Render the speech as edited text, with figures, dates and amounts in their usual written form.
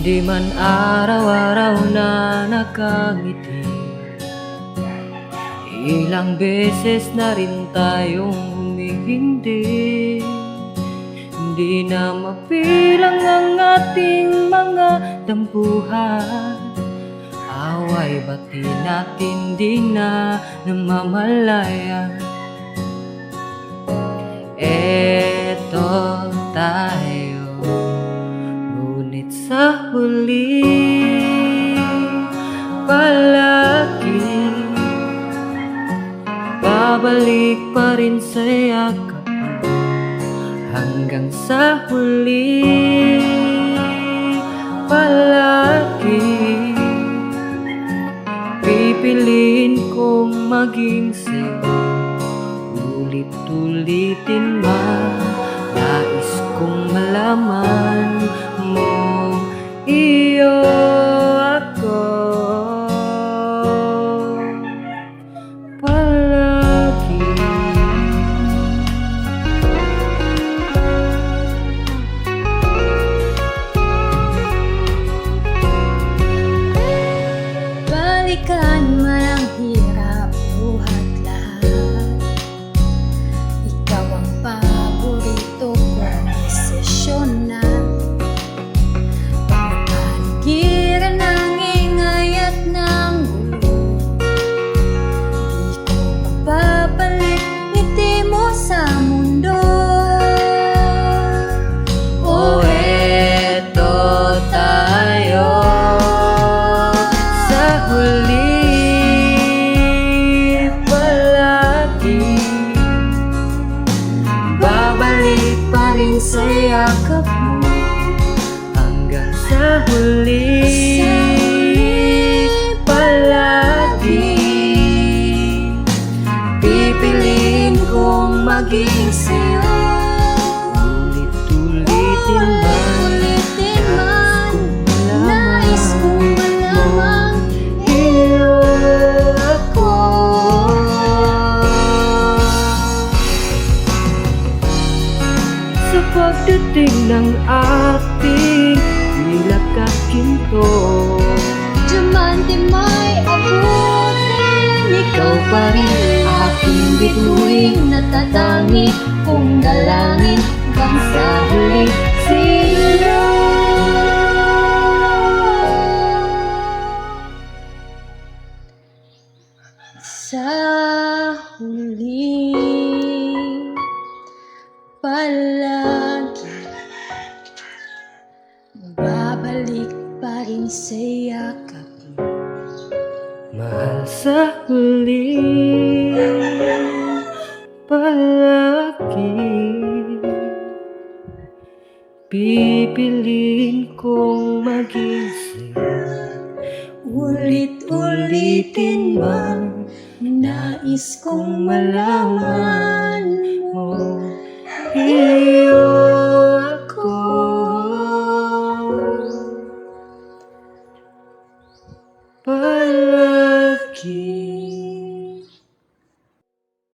Di man araw-araw na nakangiti, ilang beses na rin tayong humihindi. Di na mapilang ang ating mga dampuhan, away bati natin di na namamalayan. Eto tayo, ngunit sa huli palagi babalik pa rin sa yakap mo. Hanggang sa huli palagi pipiliin kong maging sa'yo. Ulit-ulitin man, nais kong malaman mo, iyo ako palagi. Balikan man ang hirap, buhat lahat. Ikaw ang paborito kong desisyon na. Pagpapaligiran ng ingay at ng gulo, di ko mapapalik ngiti mo sa mundo. O eto tayo, sa huli palagi babalik pa rin sa yakap mo. Hanggang sa huli palagi pipiliin kong maging sa'yo. Ulit-ulitin man, Nais kong malamang iyo ako. Sa pagdating ng ating hilak at ginto, diamante may abutin. ikaw pa rin aking bituin, Natatangi kong dalangin hanggang sa huli sila. Sa huli palagi babalik pa rin sa yakap mo. mahal sa huli palagi pipiliin kong maging sa'yo. Ulit-ulitin man, Nais kong malaman